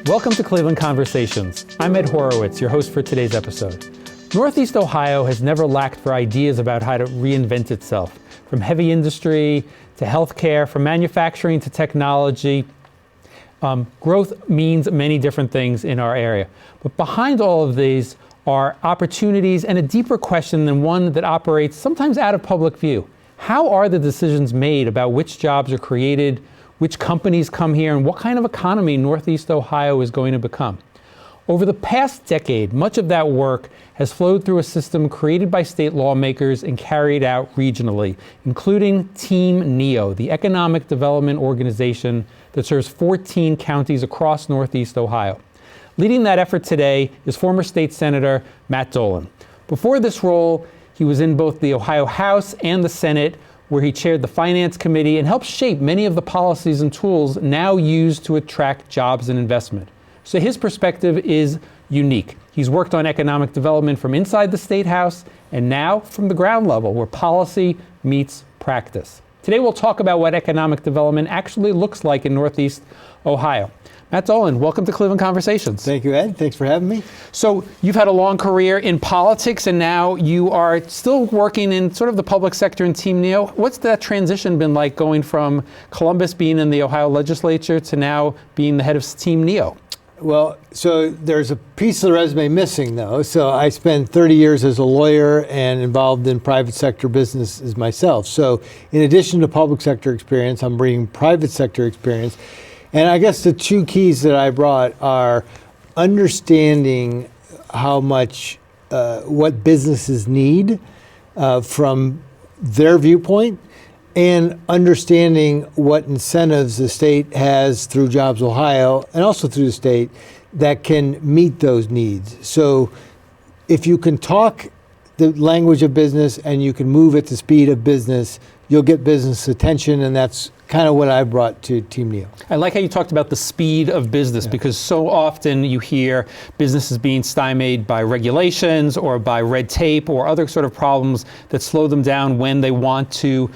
Welcome to Cleveland Conversations. I'm Ed Horowitz, your host for today's episode. Northeast Ohio has never lacked for ideas about how to reinvent itself. From heavy industry to healthcare, from manufacturing to technology, growth means many different things in our area. But behind all of these are opportunities and a deeper question than one that operates sometimes out of public view. How are the decisions made about which jobs are created, which companies come here, and what kind of economy Northeast Ohio is going to become? Over the past decade, much of that work has flowed through a system created by state lawmakers and carried out regionally, including Team NEO, the economic development organization that serves 14 counties across Northeast Ohio. Leading that effort today is former state senator Matt Dolan. Before this role, he was in both the Ohio House and the Senate, where he chaired the Finance Committee and helped shape many of the policies and tools now used to attract jobs and investment. So his perspective is unique. He's worked on economic development from inside the State House and now from the ground level, where policy meets practice. Today we'll talk about what economic development actually looks like in Northeast Ohio. Matt Dolan, welcome to Cleveland Conversations. Thank you, Ed. Thanks for having me. So you've had a long career in politics, and now you are still working in sort of the public sector in Team NEO. What's that transition been like, going from Columbus being in the Ohio legislature to now being the head of Team NEO? Well, so there's a piece of the resume missing, though. So I spent 30 years as a lawyer and involved in private sector businesses myself. So in addition to public sector experience, I'm bringing private sector experience. And I guess the two keys that I brought are understanding how much, what businesses need from their viewpoint, and understanding what incentives the state has through Jobs Ohio and also through the state that can meet those needs. So if you can talk the language of business and you can move at the speed of business, you'll get business attention, and that's kind of what I brought to Team NEO. I like how you talked about the speed of business, because so often you hear businesses being stymied by regulations or by red tape or other sort of problems that slow them down when they want to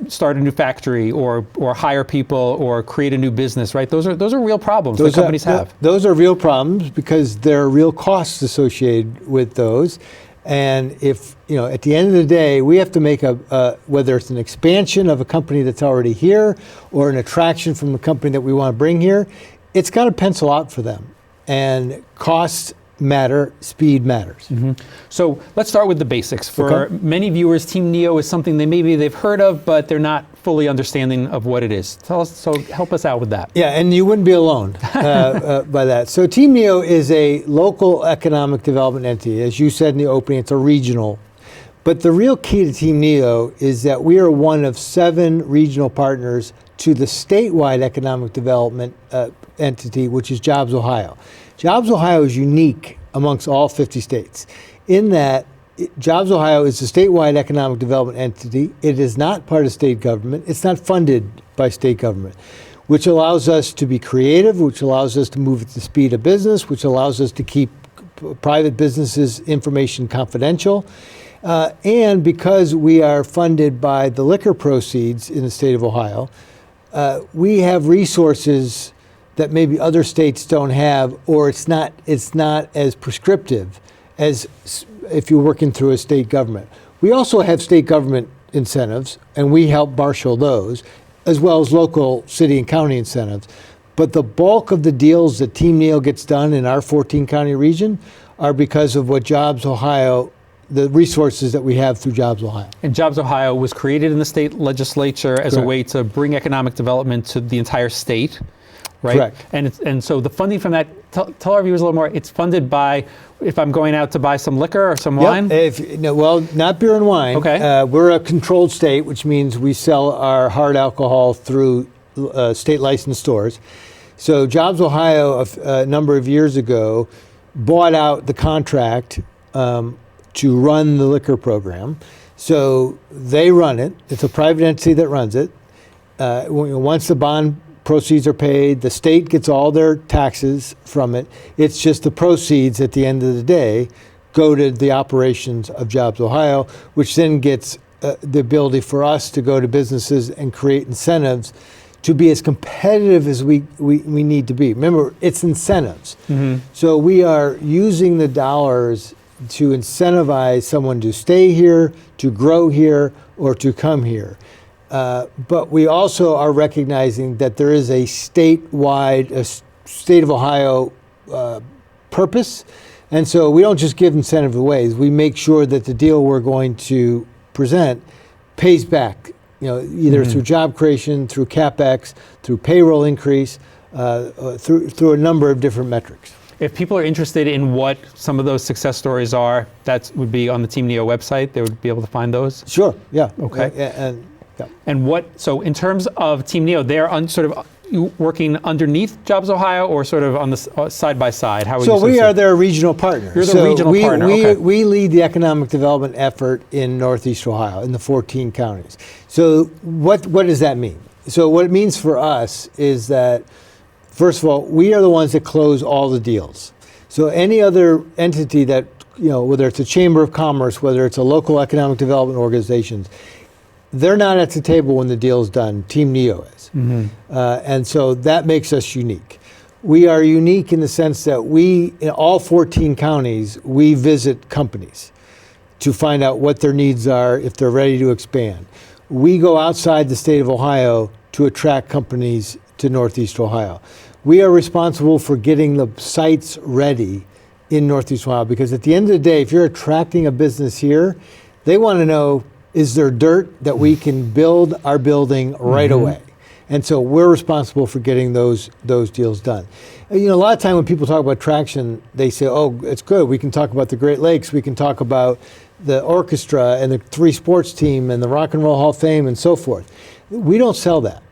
start a new factory or hire people or create a new business, right? Those are real problems that companies have. Those are real problems because there are real costs associated with those. And if, at the end of the day, we have to make whether it's an expansion of a company that's already here or an attraction from a company that we want to bring here, it's got to pencil out for them. And costs matter, speed matters. Mm-hmm. So let's start with the basics. For many viewers, Team NEO is something they've heard of, but they're not fully understanding of what it is. Help us out with that. Yeah, and you wouldn't be alone by that. So Team NEO is a local economic development entity. As you said in the opening, it's a regional. But the real key to Team NEO is that we are one of 7 regional partners to the statewide economic development entity, which is Jobs Ohio. Jobs Ohio is unique amongst all 50 states in that Jobs Ohio is a statewide economic development entity. It is not part of state government. It's not funded by state government, which allows us to be creative, which allows us to move at the speed of business, which allows us to keep private businesses' information confidential. And because we are funded by the liquor proceeds in the state of Ohio, we have resources that maybe other states don't have, or it's not as prescriptive as if you're working through a state government. We also have state government incentives, and we help marshal those, as well as local city and county incentives. But the bulk of the deals that Team NEO gets done in our 14-county region are because of what Jobs Ohio, the resources that we have through Jobs Ohio. And Jobs Ohio was created in the state legislature as a way to bring economic development to the entire state. Right? Correct. And so the funding from that, tell our viewers a little more, it's funded by, if I'm going out to buy some liquor or some wine? Well, not beer and wine. Okay. We're a controlled state, which means we sell our hard alcohol through state licensed stores. So Jobs Ohio, a number of years ago, bought out the contract to run the liquor program. So they run it. It's a private entity that runs it. Once the bond proceeds are paid, the state gets all their taxes from it. It's just the proceeds at the end of the day go to the operations of Jobs Ohio, which then gets the ability for us to go to businesses and create incentives to be as competitive as we need to be. Remember, it's incentives. Mm-hmm. So we are using the dollars to incentivize someone to stay here, to grow here, or to come here. But we also are recognizing that there is a statewide, state of Ohio purpose. And so we don't just give incentive away. We make sure that the deal we're going to present pays back, either through job creation, through CapEx, through payroll increase, through a number of different metrics. If people are interested in what some of those success stories are, that would be on the Team Neo website. They would be able to find those? Sure, yeah. Okay. So in terms of Team Neo, they're sort of working underneath Jobs Ohio or sort of on the side by side? How would so we are their regional partner. You're the regional partner, okay. We lead the economic development effort in Northeast Ohio, in the 14 counties. So what does that mean? So what it means for us is that, first of all, we are the ones that close all the deals. So any other entity that, whether it's a chamber of commerce, whether it's a local economic development organizations, they're not at the table when the deal's done. Team Neo is. Mm-hmm. And so that makes us unique. We are unique in the sense that in all 14 counties, we visit companies to find out what their needs are, if they're ready to expand. We go outside the state of Ohio to attract companies to Northeast Ohio. We are responsible for getting the sites ready in Northeast Ohio, because at the end of the day, if you're attracting a business here, they want to know, is there dirt that we can build our building right away? And so we're responsible for getting those deals done. A lot of time when people talk about traction, they say, oh, it's good. We can talk about the Great Lakes. We can talk about the orchestra and the 3 sports team and the Rock and Roll Hall of Fame and so forth. We don't sell that.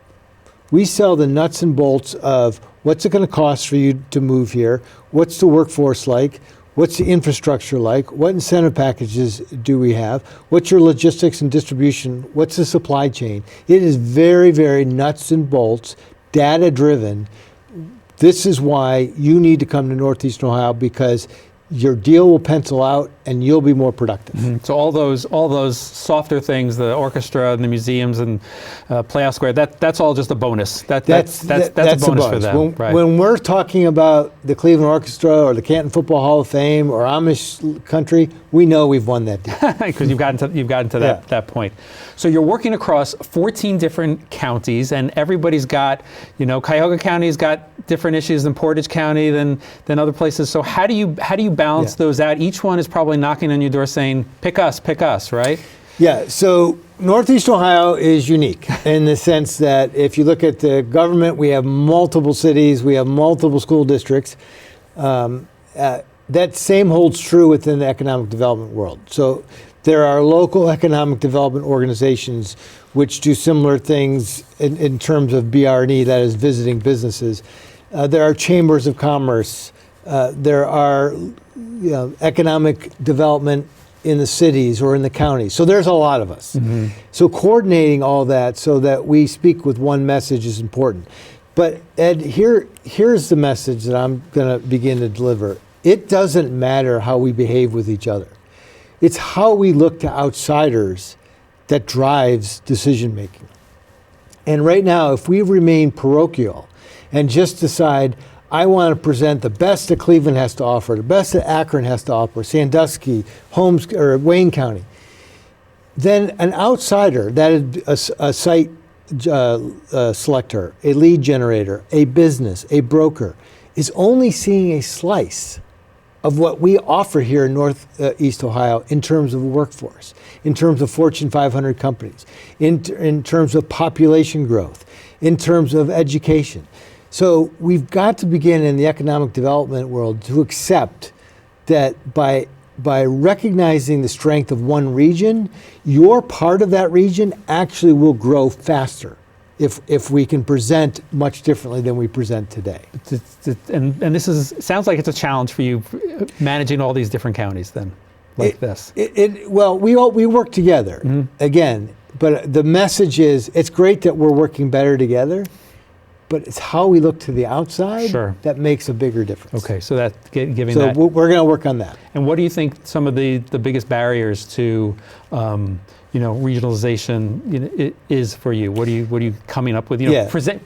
We sell the nuts and bolts of what's it going to cost for you to move here? What's the workforce like? What's the infrastructure like? What incentive packages do we have? What's your logistics and distribution? What's the supply chain? It is very, very nuts and bolts, data driven. This is why you need to come to Northeast Ohio, because your deal will pencil out and you'll be more productive. Mm-hmm. So all those softer things, the orchestra and the museums and Playoff Square, that's all just a bonus. That's a bonus for them. When we're talking about the Cleveland Orchestra or the Canton Football Hall of Fame or Amish country, we know we've won that deal. Because you've gotten to that point. So you're working across 14 different counties, and everybody's got, Cuyahoga County's got different issues than Portage County than other places. So how do you balance those out? Each one is probably knocking on your door saying, pick us, right? Yeah, so Northeast Ohio is unique in the sense that if you look at the government, we have multiple cities, we have multiple school districts. That same holds true within the economic development world. So there are local economic development organizations which do similar things in terms of BR&E, that is visiting businesses. There are chambers of commerce. There are economic development in the cities or in the counties. So there's a lot of us. Mm-hmm. So coordinating all that so that we speak with one message is important. But Ed, here's the message that I'm going to begin to deliver. It doesn't matter how we behave with each other. It's how we look to outsiders that drives decision making. And right now, if we remain parochial and just decide, I want to present the best that Cleveland has to offer, the best that Akron has to offer, Sandusky, Holmes, or Wayne County, then an outsider, that is a site selector, a lead generator, a business, a broker, is only seeing a slice of what we offer here in Northeast Ohio in terms of workforce, in terms of Fortune 500 companies, in terms of population growth, in terms of education. So we've got to begin in the economic development world to accept that by recognizing the strength of one region, your part of that region actually will grow faster if we can present much differently than we present today. And this sounds like it's a challenge for you, managing all these different counties then, like this. Well, we work together, again, but the message is, it's great that we're working better together, but it's how we look to the outside that makes a bigger difference. Okay, so that giving so that. So we're going to work on that. And what do you think some of the biggest barriers to regionalization is for you? What are you coming up with?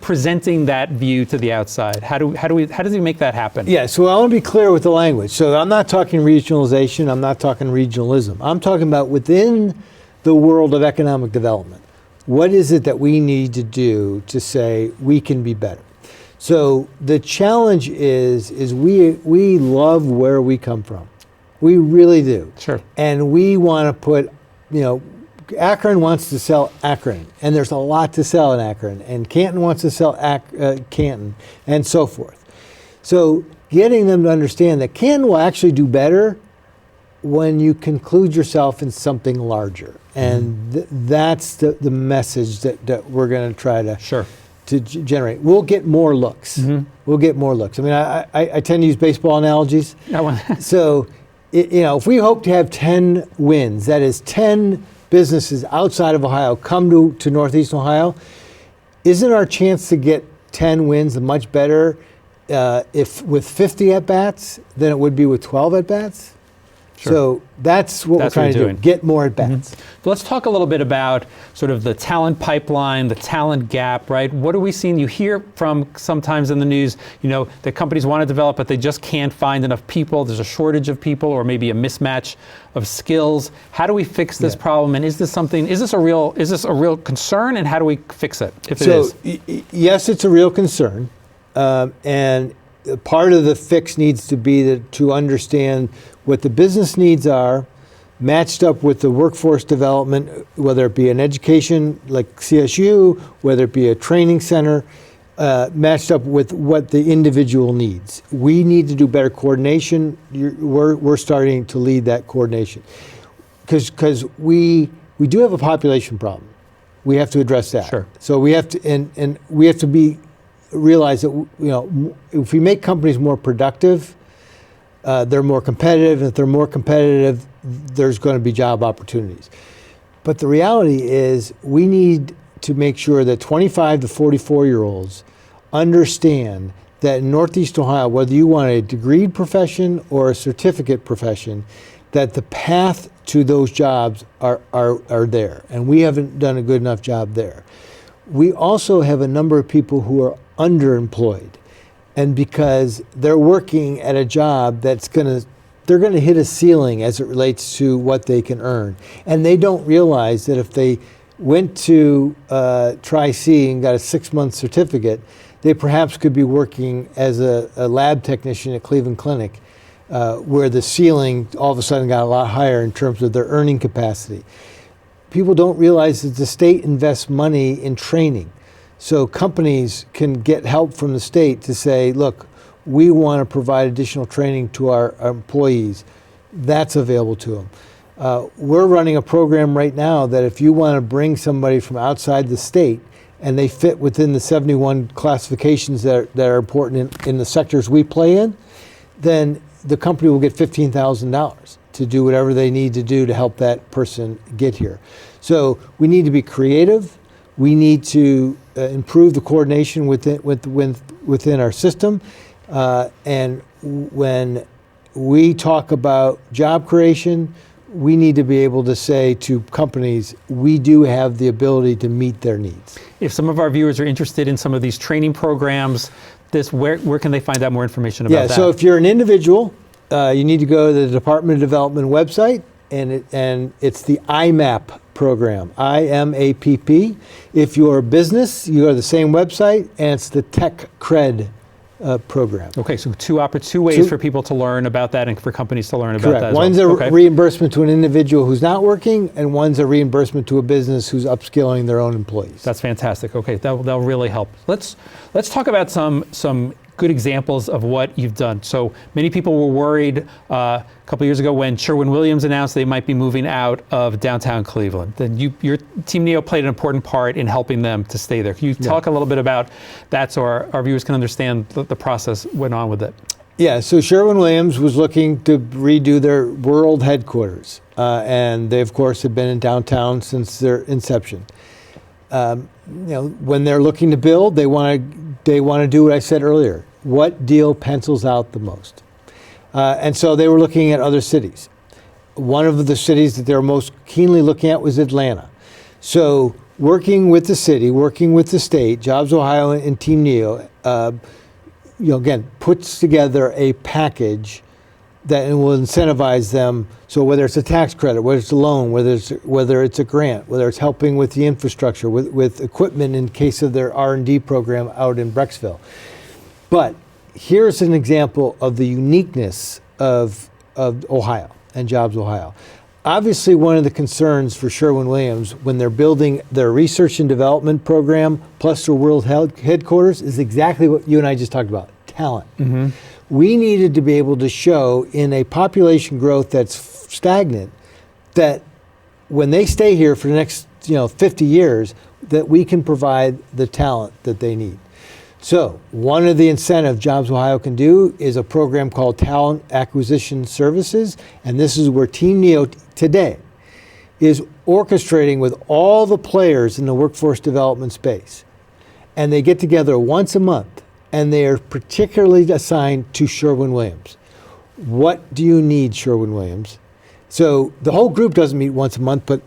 Presenting that view to the outside. How does he make that happen? Yeah, so I want to be clear with the language. So I'm not talking regionalization, I'm not talking regionalism. I'm talking about within the world of economic development. What is it that we need to do to say we can be better? So the challenge is we love where we come from. We really do. Sure. And we want to put, Akron wants to sell Akron, and there's a lot to sell in Akron, and Canton wants to sell Canton, and so forth. So getting them to understand that Canton will actually do better when you conclude yourself in something larger. And that's the message that we're going to try to generate. We'll get more looks. We'll get more looks. I mean, I tend to use baseball analogies. So, if we hope to have 10 wins, that is 10 businesses outside of Ohio come to Northeast Ohio, isn't our chance to get 10 wins much better if with 50 at-bats than it would be with 12 at-bats? Sure. So that's what we're trying to do, get more at-bats. So let's talk a little bit about sort of the talent pipeline, the talent gap, right? What are we seeing? You hear from sometimes in the news, that companies want to develop, but they just can't find enough people. There's a shortage of people, or maybe a mismatch of skills. How do we fix this problem? And is this a real concern? And how do we fix it, if it is? Yes, it's a real concern. And part of the fix needs to be to understand what the business needs are, matched up with the workforce development, whether it be an education like CSU, whether it be a training center, matched up with what the individual needs. We need to do better coordination. We're starting to lead that coordination. Because we do have a population problem. We have to address that. Sure. So we have to, and we have to realize that if we make companies more productive, they're more competitive. If they're more competitive, there's going to be job opportunities. But the reality is we need to make sure that 25 to 44-year-olds understand that in Northeast Ohio, whether you want a degreed profession or a certificate profession, that the path to those jobs are there. And we haven't done a good enough job there. We also have a number of people who are underemployed. And because they're working at a job they're going to hit a ceiling as it relates to what they can earn. And they don't realize that if they went to Tri-C and got a 6-month certificate, they perhaps could be working as a lab technician at Cleveland Clinic, where the ceiling all of a sudden got a lot higher in terms of their earning capacity. People don't realize that the state invests money in training. So companies can get help from the state to say, look, we want to provide additional training to our employees. That's available to them. We're running a program right now that if you want to bring somebody from outside the state and they fit within the 71 classifications that are important in the sectors we play in, then the company will get $15,000 to do whatever they need to do to help that person get here. So we need to be creative. We need to improve the coordination within our system. And when we talk about job creation, we need to be able to say to companies, we do have the ability to meet their needs. If some of our viewers are interested in some of these training programs, where can they find out more information about that? Yeah, so if you're an individual, you need to go to the Department of Development website, and it's the IMAP program, IMAPP. If you're a business, you go to the same website, and it's the Tech Cred program. Okay, so two ways for people to learn about that and for companies to learn about that. One's a reimbursement to an individual who's not working, and one's a reimbursement to a business who's upskilling their own employees. That's fantastic. Okay, that'll really help. Let's talk about some good examples of what you've done. So many people were worried a couple years ago when Sherwin-Williams announced they might be moving out of downtown Cleveland. Then your Team Neo played an important part in helping them to stay there. Can you talk a little bit about that so our viewers can understand the process went on with it? Yeah, so Sherwin-Williams was looking to redo their world headquarters. And they, of course, have been in downtown since their inception. When they're looking to build, they want to do what I said earlier. What deal pencils out the most? And so they were looking at other cities. One of the cities that they were most keenly looking at was Atlanta. So working with the city, working with the state, Jobs Ohio and Team Neo, again, puts together a package that will incentivize them. So whether it's a tax credit, whether it's a loan, whether it's a grant, whether it's helping with the infrastructure, with equipment in case of their R&D program out in Brecksville. But here's an example of the uniqueness of Ohio and Jobs Ohio. Obviously, one of the concerns for Sherwin-Williams when they're building their research and development program plus their world headquarters is exactly what you and I just talked about, talent. Mm-hmm. We needed to be able to show in a population growth that's stagnant that when they stay here for the next 50 years, that we can provide the talent that they need. So one of the incentives Jobs Ohio can do is a program called Talent Acquisition Services, and this is where Team Neo today is orchestrating with all the players in the workforce development space. And they get together once a month, and they are particularly assigned to Sherwin-Williams. What do you need, Sherwin-Williams? So the whole group doesn't meet once a month, but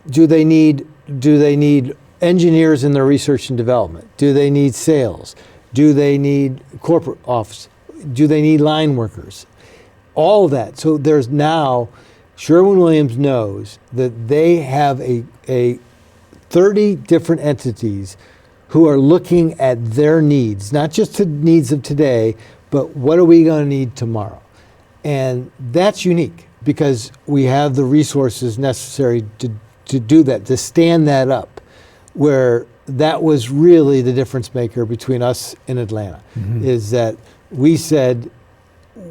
do they need engineers in their research and development? Do they need sales? Do they need corporate office? Do they need line workers? All of that. So there's now, Sherwin-Williams knows that they have a 30 different entities who are looking at their needs, not just the needs of today, but what are we going to need tomorrow? And that's unique because we have the resources necessary to do that, to stand that up, where that was really the difference maker between us and Atlanta, is that we said,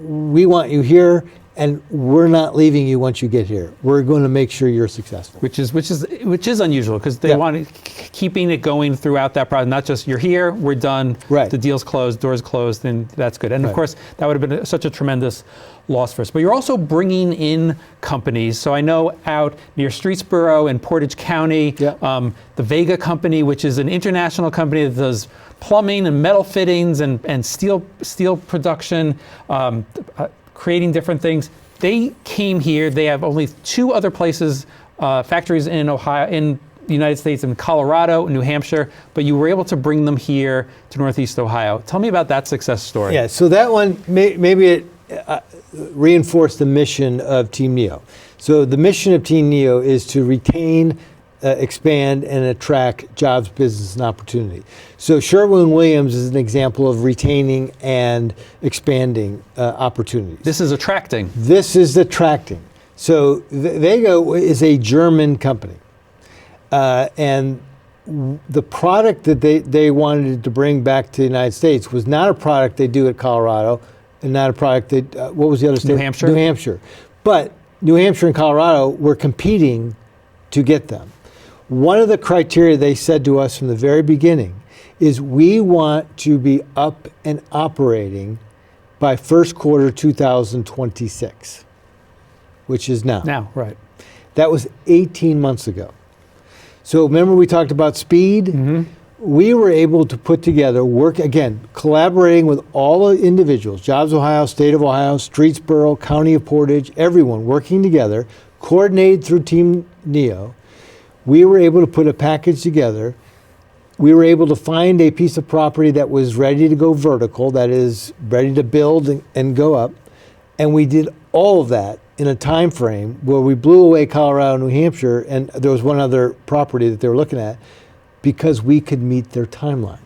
we want you here, and we're not leaving you once you get here. We're going to make sure you're successful. Which is unusual because they want keeping it going throughout that process. Not just you're here, we're done, right. The deal's closed, doors closed, then that's good. And of course, that would have been such a tremendous loss for us. But you're also bringing in companies. So I know out near Streetsboro in Portage County, the Vega company, which is an international company that does plumbing and metal fittings and steel production. Creating different things. They came here. They have only 2 other places, factories in Ohio, in the United States, in Colorado, New Hampshire, but you were able to bring them here to Northeast Ohio. Tell me about that success story. Yeah, so that one, maybe it reinforced the mission of Team Neo. So the mission of Team Neo is to retain, expand, and attract jobs, business, and opportunity. So Sherwin-Williams is an example of retaining and expanding opportunities. This is attracting. This is attracting. So Vega is a German company. And the product that they wanted to bring back to the United States was not a product they do at Colorado, and not a product that, what was the other state? New Hampshire. New Hampshire. But New Hampshire and Colorado were competing to get them. One of the criteria they said to us from the very beginning is we want to be up and operating by first quarter 2026, which is now. Now, right. That was 18 months ago. So remember we talked about speed? Mm-hmm. We were able to put together, work, again, collaborating with all the individuals, Jobs Ohio, State of Ohio, Streetsboro, County of Portage, everyone working together, coordinated through Team Neo. We were able to put a package together. We were able to find a piece of property that was ready to go vertical, that is ready to build and go up. And we did all of that in a time frame where we blew away Colorado and New Hampshire, and there was one other property that they were looking at, because we could meet their timeline.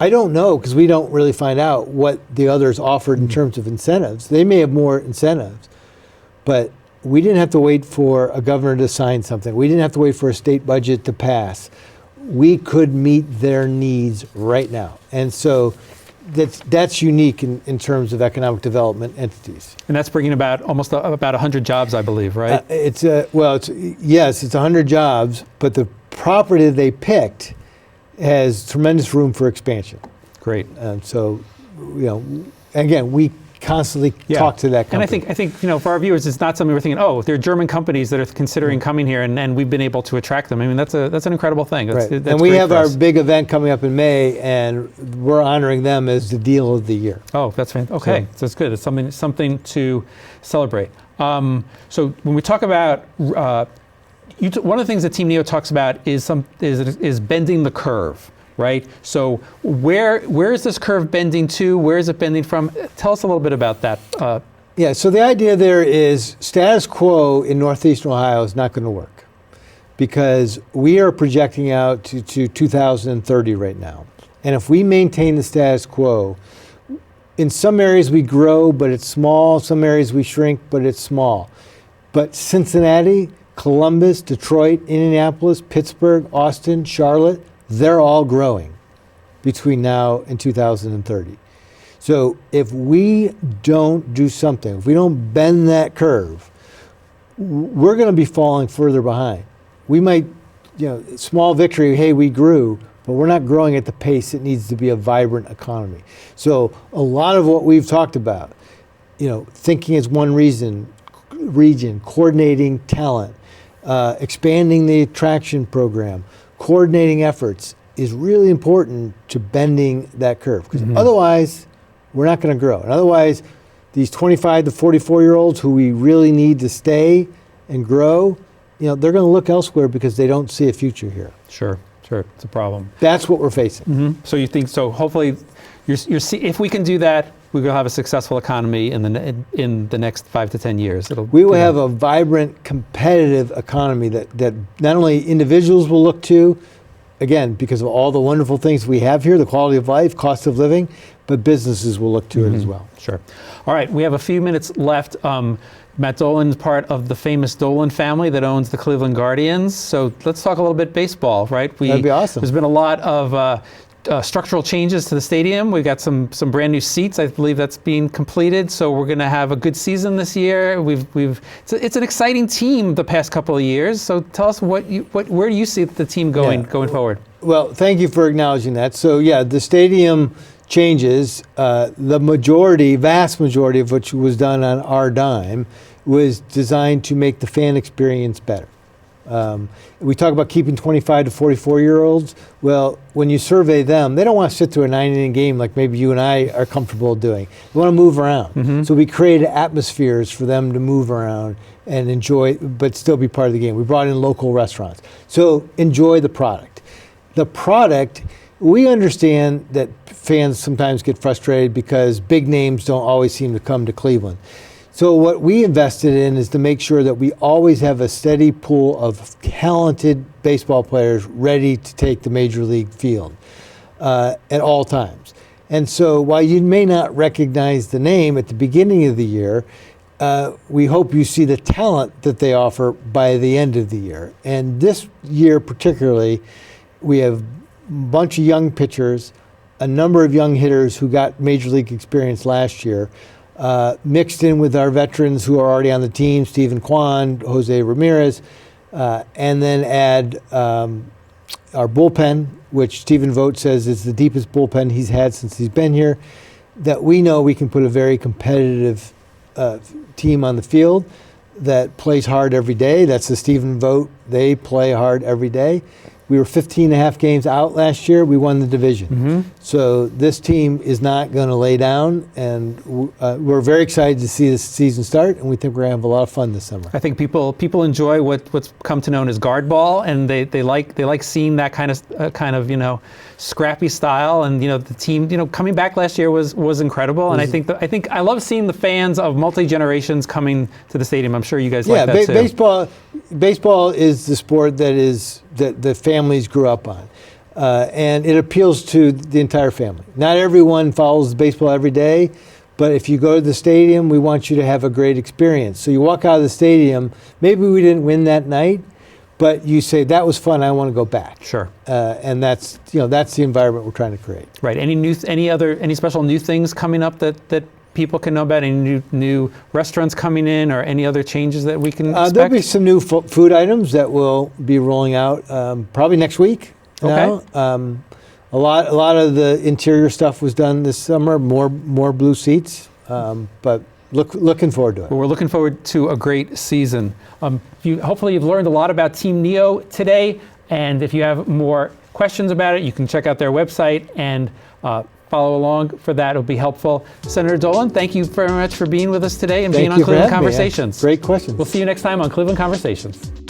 I don't know, because we don't really find out what the others offered in terms of incentives. They may have more incentives, but we didn't have to wait for a governor to sign something. We didn't have to wait for a state budget to pass. We could meet their needs right now. And so that's unique in terms of economic development entities. And that's bringing about about 100 jobs, I believe, right? Yes, it's 100 jobs, but the property they picked has tremendous room for expansion. Great. So, again, we constantly talk to that company. And I think for our viewers, it's not something we're thinking, oh, there are German companies that are considering coming here, and we've been able to attract them. I mean, that's an incredible thing. That's and we have our big event coming up in May, and we're honoring them as the deal of the year. Oh, that's fantastic. Okay, so it's good. It's something to celebrate. So when we talk about one of the things that Team Neo talks about is bending the curve. Right. So where is this curve bending to? Where is it bending from? Tell us a little bit about that. So the idea there is status quo in Northeastern Ohio is not going to work because we are projecting out to 2030 right now. And if we maintain the status quo, in some areas we grow, but it's small. Some areas we shrink, but it's small. But Cincinnati, Columbus, Detroit, Indianapolis, Pittsburgh, Austin, Charlotte, they're all growing between now and 2030. So if we don't do something, if we don't bend that curve, we're going to be falling further behind. We might, small victory, hey, we grew, but we're not growing at the pace it needs to be a vibrant economy. So a lot of what we've talked about, thinking as one region, coordinating talent, expanding the attraction program, coordinating efforts is really important to bending that curve because otherwise we're not going to grow. And otherwise, these 25 to 44-year-olds who we really need to stay and grow, they're going to look elsewhere because they don't see a future here. Sure, it's a problem. That's what we're facing. So you think so? Hopefully, if we can do that, we're going to have a successful economy in the next 5 to 10 years. We will have a vibrant, competitive economy that not only individuals will look to, again, because of all the wonderful things we have here, the quality of life, cost of living, but businesses will look to it as well. Sure. All right, we have a few minutes left. Matt Dolan is part of the famous Dolan family that owns the Cleveland Guardians. So let's talk a little bit baseball, right? That'd be awesome. There's been a lot of structural changes to the stadium. We've got some brand new seats. I believe that's being completed. So we're going to have a good season this year. It's an exciting team the past couple of years. So tell us where do you see the team going forward? Well, thank you for acknowledging that. So the stadium changes, the vast majority of which was done on our dime, was designed to make the fan experience better. We talk about keeping 25 to 44-year-olds. Well, when you survey them, they don't want to sit through a 9-inning game like maybe you and I are comfortable doing. They want to move around. So we created atmospheres for them to move around and enjoy, but still be part of the game. We brought in local restaurants. So enjoy the product. The product, we understand that fans sometimes get frustrated because big names don't always seem to come to Cleveland. So what we invested in is to make sure that we always have a steady pool of talented baseball players ready to take the major league field at all times. And so while you may not recognize the name at the beginning of the year, we hope you see the talent that they offer by the end of the year. And this year particularly, we have a bunch of young pitchers, a number of young hitters who got major league experience last year, mixed in with our veterans who are already on the team, Stephen Kwan, Jose Ramirez, and then add our bullpen, which Stephen Vogt says is the deepest bullpen he's had since he's been here, that we know we can put a very competitive team on the field that plays hard every day. That's the Stephen Vogt. They play hard every day. We were 15 and a half games out last year. We won the division. So this team is not going to lay down, and we're very excited to see this season start, and we think we're going to have a lot of fun this summer. I think people enjoy what's come to known as guard ball, and they like seeing that kind of scrappy style, and the team coming back last year was incredible, and I think I love seeing the fans of multi generations coming to the stadium. I'm sure you guys like that too. Baseball is the sport that the families grew up on. And it appeals to the entire family. Not everyone follows baseball every day, but if you go to the stadium, we want you to have a great experience. So you walk out of the stadium, maybe we didn't win that night, but you say that was fun. I want to go back. Sure. And that's the environment we're trying to create. Right. Any special new things coming up that people can know about? Any new restaurants coming in, or any other changes that we can expect? There'll be some new food items that we'll be rolling out probably next week. Okay. Now. A lot of the interior stuff was done this summer. More blue seats, but looking forward to it. Well, we're looking forward to a great season. Hopefully you've learned a lot about Team Neo today, and if you have more questions about it, you can check out their website and follow along for that. It'll be helpful. Senator Dolan, thank you very much for being with us today and being on Cleveland Conversations. Great questions. We'll see you next time on Cleveland Conversations.